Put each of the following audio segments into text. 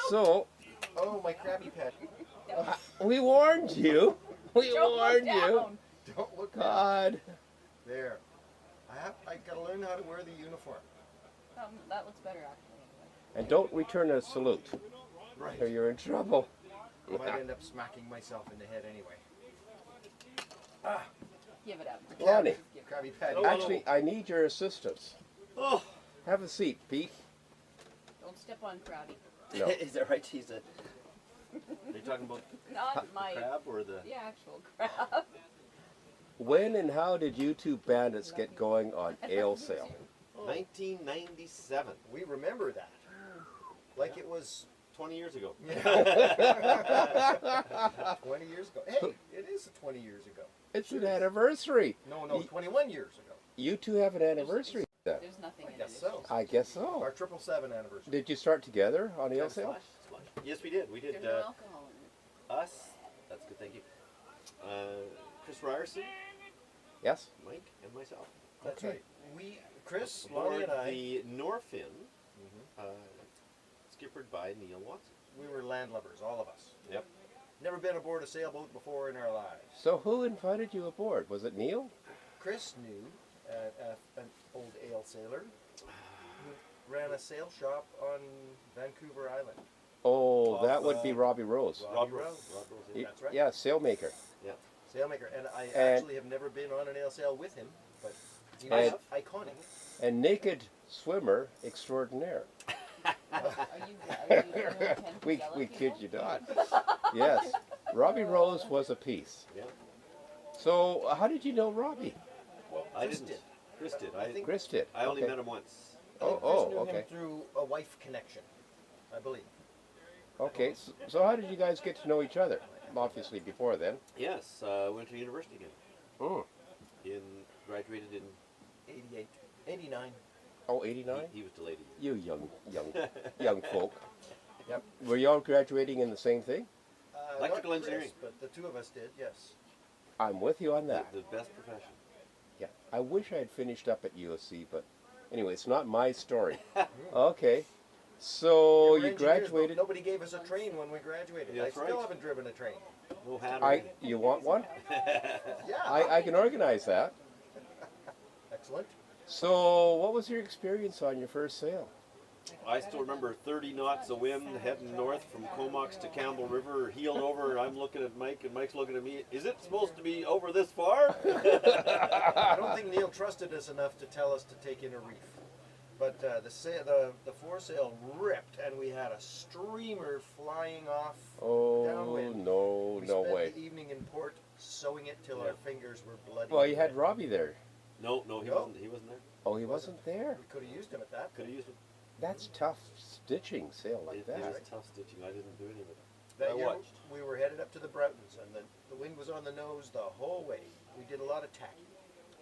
So, Oh, my Krabby Patty. we warned you. We Don't warned look you. down. Don't look down. God. There. I gotta learn how to wear the uniform. That looks better actually. And don't return a salute, Right. or you're in trouble. I might end up smacking myself in the head anyway. Give it up. Lonnie, Krabby Patty. actually, I need your assistance. Oh, Have a seat, Pete. Don't step on Krabby. No. is that right? He's a. Are you talking about Not my crab or the? actual crab. When and how did you two bandits get going on Ail Sail? 1997, We remember that. Like it was 20 years ago. 20 years ago. Hey, it is 20 years ago. It's an anniversary. No, 21 years ago. You two have an anniversary then. There's nothing in Yes, it. so. I guess so. Our 777 anniversary. Did you start together on Ail Sail? Yes, we did. We did There's no alcohol in it. us. That's good. Thank you. Chris Ryerson, Yes? Mike, and myself. That's Okay. right. We, Chris, Aboard Lonnie, and I, the Norfin, skippered by Neil Watson. we were landlubbers, all of us. Yep. Never been aboard a sailboat before in our lives. So who invited you aboard? Was it Neil? Chris knew an old Ail sailor who ran a sail shop on Vancouver Island. Oh, that would be Robbie Rose. Rob Rose. Rob Rose. Y- That's right. Yeah, sailmaker. Yeah. Sailmaker. And I And- actually have never been on an Ail sail with him, but he And- was iconic. And naked swimmer extraordinaire. Are you We kid you not. Yes. Robbie Rose was a piece. Yeah. So how did you know Robbie? Well, I Chris didn't. did. Chris did. I think Chris did. I only Okay. met him once. I think Oh, Chris knew okay. him through a wife connection, I believe. Okay, so how did you guys get to know each other? Obviously before then. Yes, went to university again. Mm. Graduated in. 88, 89. Oh, 89? He was delayed. You young folk. Yep. Were you all graduating in the same thing? Electrical Not Chris, engineering. but the two of us did, yes. I'm with you on that. The best profession. Yeah. I wish I had finished up at USC, but anyway, it's not my story. Okay. So We were you engineers, but graduated. Nobody gave us a train when we graduated. That's I still right. haven't driven a train. No hat. You want one? Yeah. I can organize that. Excellent. So what was your experience on your first sail? I still remember 30 knots of wind heading north from Comox to Campbell River, heeled over, and I'm looking at Mike, and Mike's looking at me. Is it supposed to be over this far? I don't think Neil trusted us enough to tell us to take in a reef. But the foresail ripped, and we had a streamer flying off Oh, downwind. no, We no spent way. the evening in port sewing it till Yeah. our fingers were bloody. Well, you had Robbie there. No, he No. wasn't. He wasn't there. Oh, he wasn't there. We could have used him at that. Could have used it. That's tough stitching sail like It that. was tough stitching. I didn't do any of it. That I year, watched. we were headed up to the Broughtons, and the wind was on the nose the whole way. We did a lot of tacking.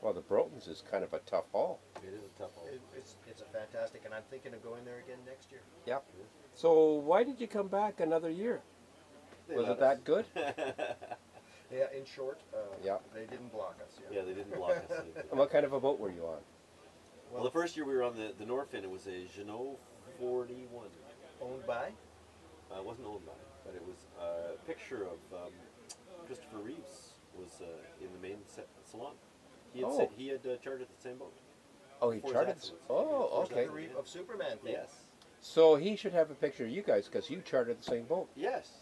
Well, the Brotons is kind of a tough haul. It is a tough haul. It's a fantastic, and I'm thinking of going there again next year. Yep. So why did you come back another year? They Was let it that us. good? Yeah, in short, Yeah. they didn't block us. Yeah, they didn't block us. And what kind of a boat were you on? Well, the first year we were on the Norfin, it was a Jeanneau 41. Owned by? It wasn't owned by, but it was a picture of Christopher Reeves was in the main salon. Oh. He had chartered the same boat. Oh, he Before chartered. Zaxxon. Oh, okay. The Reef of Superman thing. Yes. So he should have a picture of you guys because you chartered the same boat. Yes.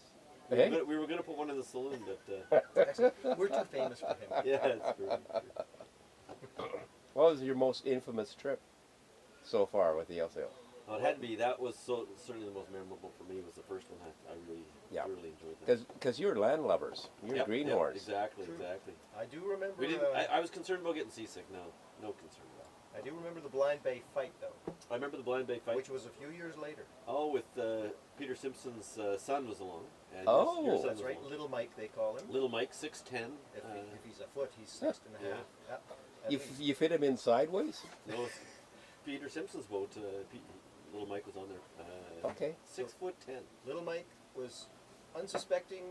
Hey? We were going to put one in the saloon, but Excellent. We're too famous for him. yeah, it's true. What was your most infamous trip so far with the AilSail? Well, it had to be. That was certainly the most memorable for me. Was the first one. I really, Yeah. really enjoyed that. Because you're landlubbers. You're Yep, greenhorns. Yep, exactly, True. exactly. I do remember. We didn't. I was concerned about getting seasick. No concern about it. I do remember the Blind Bay fight, though, I remember the Blind Bay fight. which was a few years later. Oh, with Peter Simpson's son was along. And Oh. your son That's was right, along. Little Mike, they call him. Little Mike, 6'10". If he's a foot, he's 6.5. Yeah. Yeah, at You, least. you fit him in sideways? No, it's Peter Simpson's boat. Little Mike was on there. Okay. 6'10". Little Mike was unsuspecting,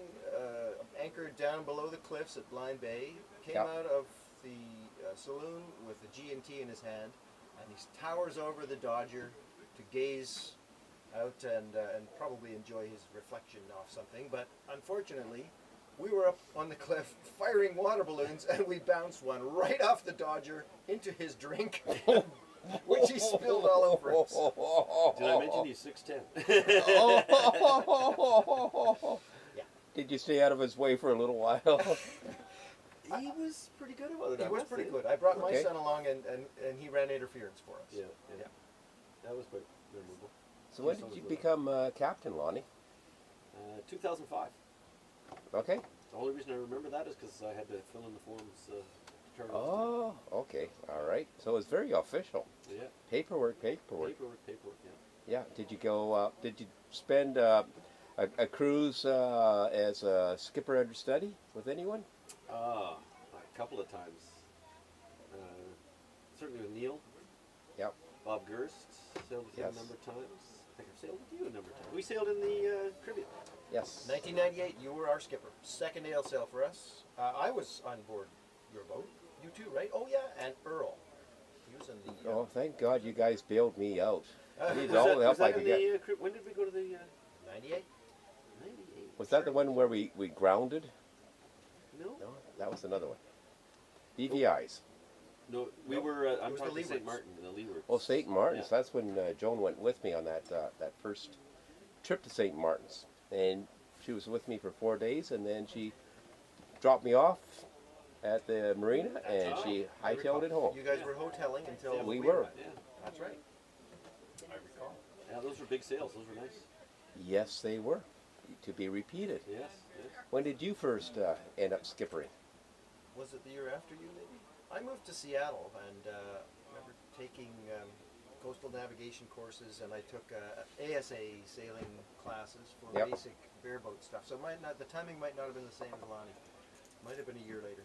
anchored down below the cliffs at Blind Bay, came Yeah. out of the saloon with the G&T in his hand, and he towers over the Dodger to gaze out and probably enjoy his reflection off something. But unfortunately, we were up on the cliff firing water balloons, and we bounced one right off the Dodger into his drink, which he spilled all over us. Did I mention he's 6'10"? Yeah. Did you stay out of his way for a little while? He was pretty good about it. He I was must pretty say. good. I brought my Okay. son along, and he ran interference for us. Yeah, yeah. That was quite memorable. So when did you become captain, Lonnie? 2005. Okay. The only reason I remember that is because I had to fill in the forms to turn it Oh, okay. All right. So it's very official. Yeah. Paperwork. Paperwork, yeah. Yeah. Did you go? Did you spend a cruise as a skipper understudy with anyone? A couple of times. Certainly with Neil. Yep. Bob Gerst sailed with him Yes. a number of times. I think I've sailed with you a number of times. We sailed in the Caribbean. Yes. 1998, you were our skipper. Second Ail Sail for us. I was on board your boat. You too, right? Oh yeah, and Earl. He was in the. Oh, thank God you guys bailed me out. I needed Was all that, the help was that I in could get. the, when did we go to the 98. 98? Was that the one where we grounded? No. No, that was another one. BVI's. No, we Nope. were, I'm was the talking St. Leewards. Martin, the Leewards. Oh, St. Martin's. Yeah. That's when Joan went with me on that first trip to St. Martin's, and she was with me for 4 days, and then she dropped me off at the marina, and she I recall. hightailed it home. You guys were hoteling until Yeah, we were. Yeah. That's right. I recall. Yeah, those were big sails. Those were nice. Yes, they were. To be repeated. Yes, yes. When did you first end up skippering? Was it the year after you, maybe? I moved to Seattle and remember taking coastal navigation courses, and I took ASA sailing classes for Yep. basic bareboat stuff. So the timing might not have been the same as Lonnie. Might have been a year later,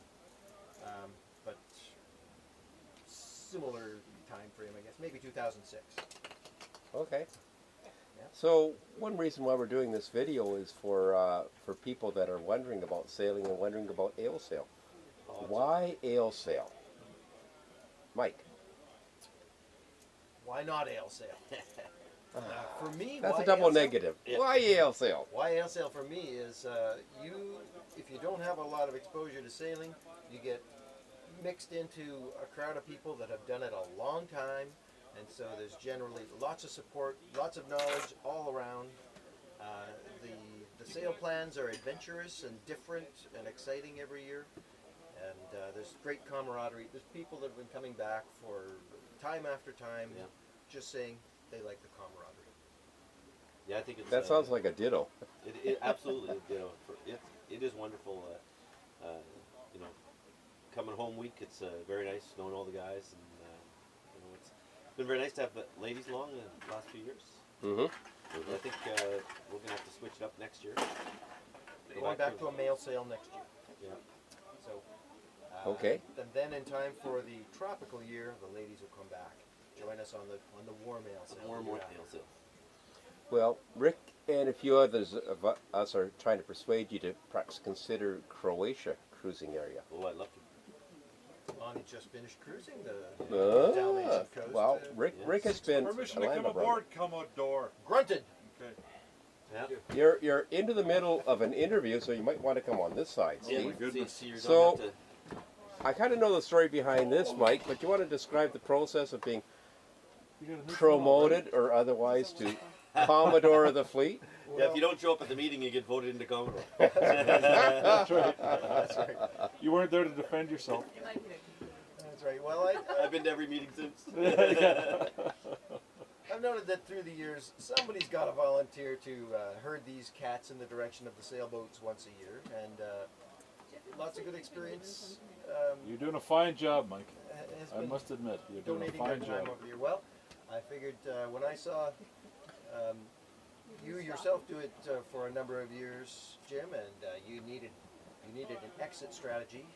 but similar time frame, I guess. Maybe 2006. Okay. Yeah. So one reason why we're doing this video is for people that are wondering about sailing and wondering about AilSail. Why AilSail? Mike. Why not Ail Sail? For me, That's why a double Ail Sail? negative. Yeah. Why AilSail? Why Ail Sail for me is if you don't have a lot of exposure to sailing, you get mixed into a crowd of people that have done it a long time, and so there's generally lots of support, lots of knowledge all around. The sail plans are adventurous and different and exciting every year, and there's great camaraderie. There's people that have been coming back for time after time, Yeah. just saying they like the camaraderie. Yeah, I think it's. That sounds like a ditto. It absolutely, it is wonderful. You know, coming home week, it's very nice knowing all the guys, and you know, it's been very nice to have the ladies along the last few years. Mm-hmm. I think we're gonna have to switch it up next year. Going back to a male sail next year. Yeah. So, Okay. And then in time for the tropical year, the ladies will come back, join us on the warm ale sail. More and more Yeah. AilSail. Well, Rick and a few others of us are trying to persuade you to perhaps consider Croatia cruising area. Oh, I'd love to. Lonnie just finished cruising the Ah, Dalmatian coast. well, Rick has been Permission a to come land aboard, Commodore. Grunted. Okay. Yeah. You're into the middle of an interview, so you might want to come on this side, Yeah, Steve. goodness. see, you So- don't have to. I kind of know the story behind this, Mike, but you want to describe the process of being promoted or otherwise to Commodore of the fleet? Yeah, if you don't show up at the meeting, you get voted into Commodore. That's right. That's right. You weren't there to defend yourself. That's right. Well, I've been to every meeting since. I've noted that through the years, somebody's got to volunteer to herd these cats in the direction of the sailboats once a year, and lots of good experience. You're doing a fine job, Mike. Has I been must admit, you're doing a donating their fine time job. over the year. Well, I figured when I saw you yourself do it for a number of years, Jim, and you needed an exit strategy.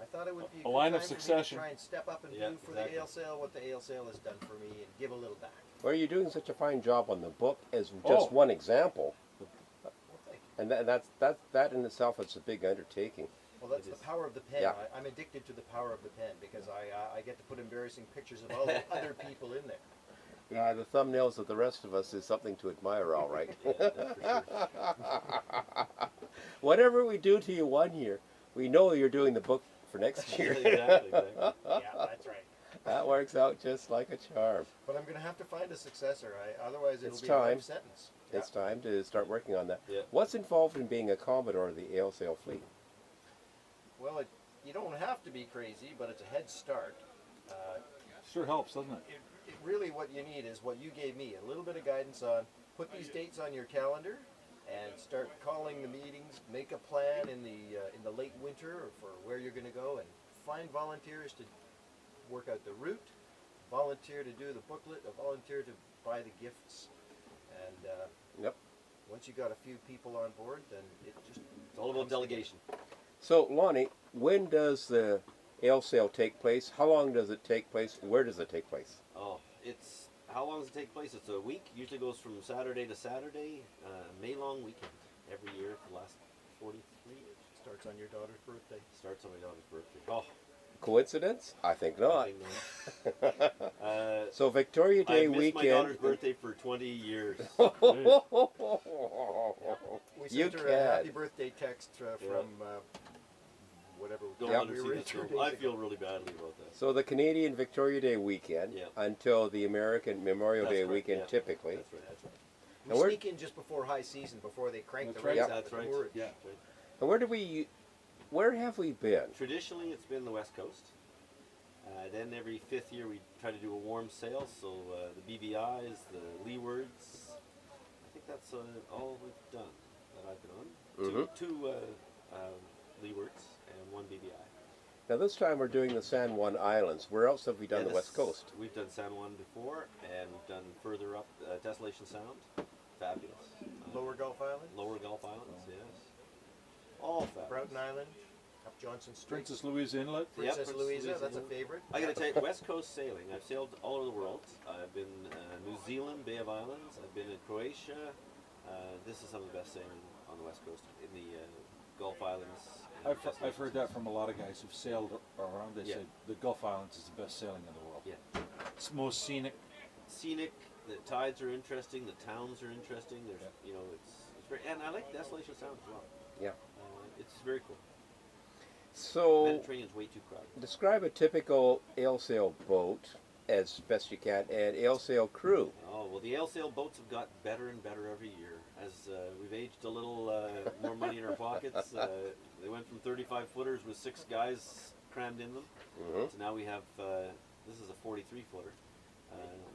I thought it would be a A good line time of for me to succession. try and step up and Yeah, do for exactly. the AilSail what the AilSail has done for me and give a little back. Well, you're doing such a fine job on the book as just Oh. one example, Well, thank you. and that in itself is a big undertaking. Well, that's It the is. power of the pen. Yeah. I'm addicted to the power of the pen because I get to put embarrassing pictures of all the other people in there. The thumbnails of the rest of us is something to admire, all right. Yeah, that's for sure. Whatever we do to you one year, we know you're doing the book for next year. Exactly. Yeah, that's right. That works out just like a charm. But I'm going to have to find a successor. Otherwise, it'll It's be time. a life sentence. It's time to start working on that. Yeah. What's involved in being a Commodore of the AilSail fleet? Well, you don't have to be crazy, but it's a head start. Sure helps, doesn't it? It really, what you need is what you gave me, a little bit of guidance on put these dates on your calendar and start calling the meetings, make a plan in the late winter or for where you're going to go, and find volunteers to work out the route, volunteer to do the booklet, a volunteer to buy the gifts, and Yep. once you got a few people on board, then it just It's all about delegation. So, Lonnie, when does the AilSail take place? How long does it take place? Where does it take place? Oh, it's how long does it take place? It's a week. Usually goes from Saturday to Saturday. May long weekend every year for the last 43 years. starts on your daughter's birthday. Starts on my daughter's birthday. Oh, Coincidence? I think not. I know. So, Victoria Day I missed weekend. my daughter's birthday for 20 years. We You sent her a happy can. birthday text from whatever. Don't Yep. let her we see were in this 2 film. days I ago. feel really badly about that. So, the Canadian Victoria Day weekend Yeah. until the American Memorial That's Day correct, weekend yeah. typically. That's right. That's right. We And where- sneak in just before high season, before they crank That's the right. rates Yep. up. That's at right. Woolwich. Yeah. That's right. And where have we been? Traditionally, it's been the West Coast. Then every 5th year, we try to do a warm sail. So the BVIs, the leewards. I think that's all we've done that I've been on. Two leewards and one BVI. Now, this time we're doing the San Juan Islands. Where else have we done Yeah, the West Coast? We've done San Juan before, and we've done further up Desolation Sound. Fabulous. Lower Gulf Island, Lower Gulf Islands, yes. All fabulous. Broughton Island, up Johnson Street. Princess Louise Inlet. Yeah, Princess Louisa, that's a favorite. I gotta tell you, West Coast sailing. I've sailed all over the world. I've been New Zealand, Bay of Islands. I've been in Croatia. This is some of the best sailing on the West Coast in the Gulf Islands. and I've Desolation heard that Sound. from a lot of guys who've sailed around. They Yeah. say the Gulf Islands is the best sailing in the world. Yeah. It's most scenic. Scenic. The tides are interesting. The towns are interesting. There's, Yeah. you know, it's very, and I like Desolation Sound as well. Yeah. It's very cool. So, Mediterranean's way too crowded. describe a typical AilSail boat as best you can, and AilSail crew. Oh, well, the AilSail boats have got better and better every year. As we've aged a little, more money in our pockets. They went from 35 footers with 6 guys crammed in them. Mhm. So now we have, this is a 43 footer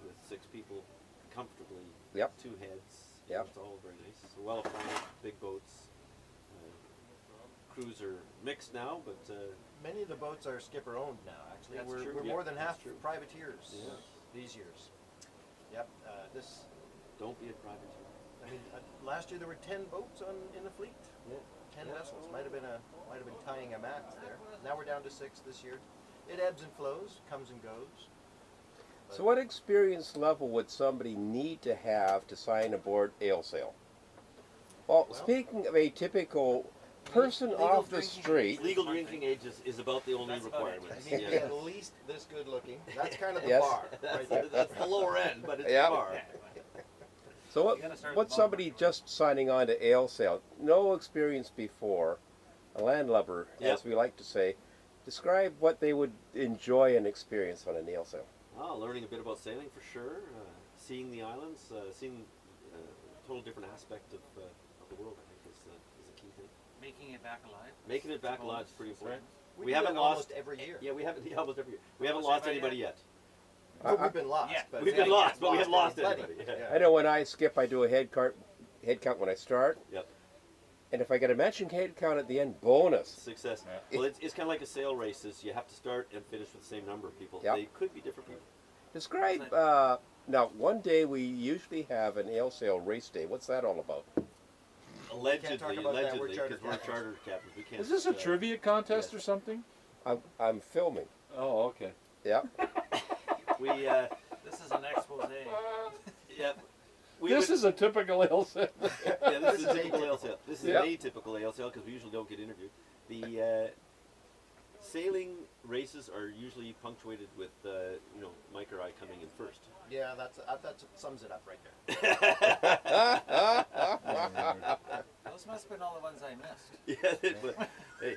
with 6 people comfortably, Yep. 2 heads. Yep. It's all very nice. So well appointed, big boats. Crews are mixed now, but Many of the boats are skipper owned now, actually. That's We're true, more yeah, than that's half true. privateers Yeah. these years. Yep. This, don't be a privateer. I mean, last year there were 10 boats in the fleet. Yeah. 10 vessels. Might have been tying a mast there. Now we're down to 6 this year. It ebbs and flows, comes and goes. So, what experience level would somebody need to have to sign aboard AilSail? Well, Well- speaking of a typical person Legal off the drinking street, Legal drinking age is about the only That's about it. requirement. I need to be Yeah. at least this good looking. That's kind of the Yes. bar. Right there. That's the lower end, but it's Yeah. the bar. so You gotta start what's at the bottom. somebody just signing on to AilSail, no experience before, a landlubber, Yep. as we like to say, describe what they would enjoy and experience on an AilSail. Oh, learning a bit about sailing for sure. Seeing the islands, seeing a total different aspect of the world, I think, is a key thing. Making it back alive. Making it back alive is pretty important. We We do haven't that lost almost every year. Yeah, we haven't almost every year. We haven't Lost lost anybody anybody yet. But we've been lost. Yeah. But We've been lost, but we haven't lost anybody. anybody. Yeah. I know when I skip, I do a head count when I start, Yep. and if I get a mentioned head count at the end, bonus. Success. Yeah. Well, it's kind of like a sail races. You have to start and finish with the same number of people. Yep. They could be different people. Describe, now one day we usually have an AilSail race day. What's that all about? Allegedly, talk about that, we're because charter we're captains. charter captains. We can't. Is this a trivia contest or something? I'm filming. Oh, okay. Yeah. We This is an expose. yeah. This is a typical AilSail. Yeah, this is a typical AilSail. This is Yeah. an atypical AilSail because we usually don't get interviewed. The sailing races are usually punctuated with you know, Mike or I coming in first. Yeah, that sums it up right there. Those must have been all the ones I missed. Yeah, but hey,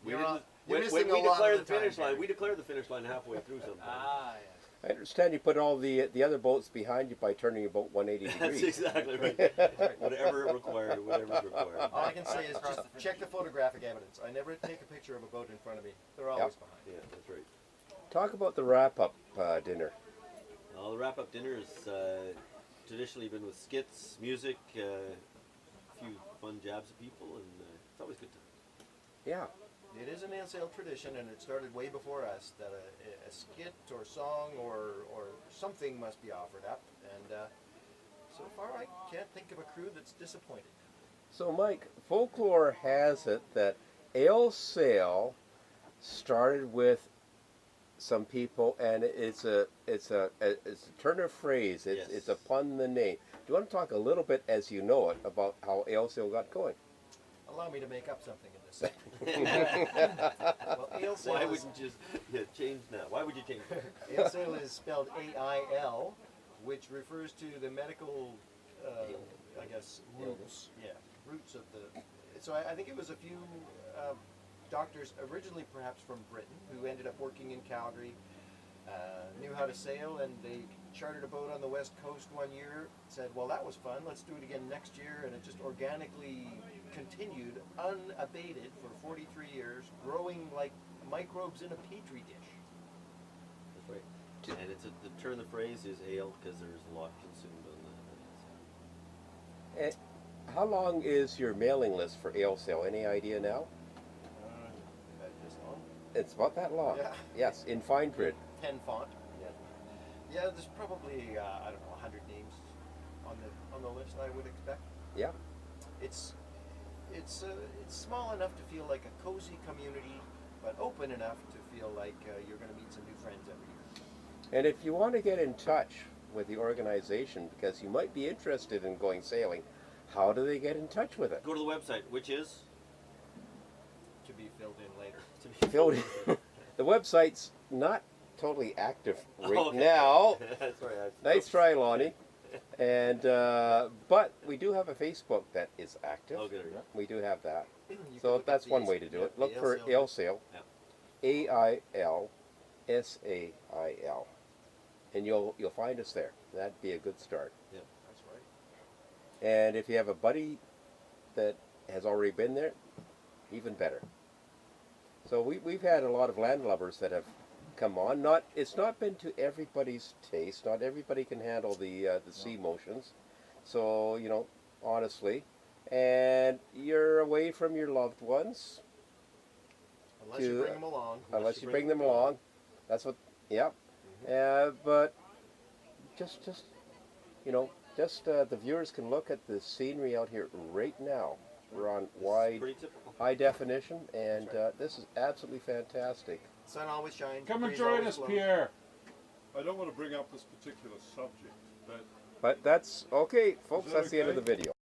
we You're didn't. on- you're When missing we a lot declare of the the time, finish line, Barry. we declare the finish line halfway through sometimes. Ah, yes. I understand you put all the other boats behind you by turning your boat 180 That's degrees. exactly right. Whatever required, whatever's required. All I can say is Across just the check the photographic evidence. I never take a picture of a boat in front of me. They're always behind. Yeah, that's right. Talk about the wrap-up dinner. Well, the wrap-up dinner has traditionally been with skits, music, a few fun jabs at people, and it's always good time. Yeah. It is an AilSail tradition, and it started way before us, that a skit or song or something must be offered up. And so far, I can't think of a crew that's disappointed. So, Mike, folklore has it that Ail Sail started with some people, and it's a turn of phrase. It's Yes. upon the name. Do you want to talk a little bit, as you know it, about how Ail Sail got going? Allow me to make up something in this segment. Well, AilSail Why is, wouldn't you just change now? Why would you change that? AilSail is spelled A-I-L, which refers to the medical, I guess, roots. Yeah, roots of the. So I think it was a few doctors, originally perhaps from Britain, who ended up working in Calgary, knew how to sail, and they chartered a boat on the west coast one year, said, well, that was fun, let's do it again next year, and it just organically continued, unabated, for 43 years, growing like microbes in a petri dish. That's right. And it's the turn of the phrase is ale because there's a lot consumed on that. How long is your mailing list for Ail Sail? Any idea now? This long. It's about that long. Yeah. Yes, in fine print. 10 font. Yeah, there's probably I don't know 100 names on the list. I would expect. Yeah. It's small enough to feel like a cozy community, but open enough to feel like you're going to meet some new friends every year. And if you want to get in touch with the organization, because you might be interested in going sailing, how do they get in touch with it? Go to the website, which is To be filled in later. to be Filled in. The website's not totally active right Okay. now. That's right. Nice try, Lonnie. And but we do have a Facebook that is active. Oh, good. We do have that. You can So look at that's one these- way to do it. yeah, Look for AilSail. AilSail. Yeah. AilSail. And you'll find us there. That'd be a good start. That's right. And if you have a buddy that has already been there, even better. So we've had a lot of landlubbers that have come on. It's not been to everybody's taste. Not everybody can handle the sea motions. So, you know, honestly, and you're away from your loved ones. Unless you bring them along. Unless you bring them along. That's what. Yep. But just you know, the viewers can look at the scenery out here right now. We're on wide, Pretty typical. high definition, and this is absolutely fantastic. Sun always shines. Come and breeze join always us, blows. Pierre. I don't want to bring up this particular subject, but But that's okay, folks. Is that That's the end of the okay? video.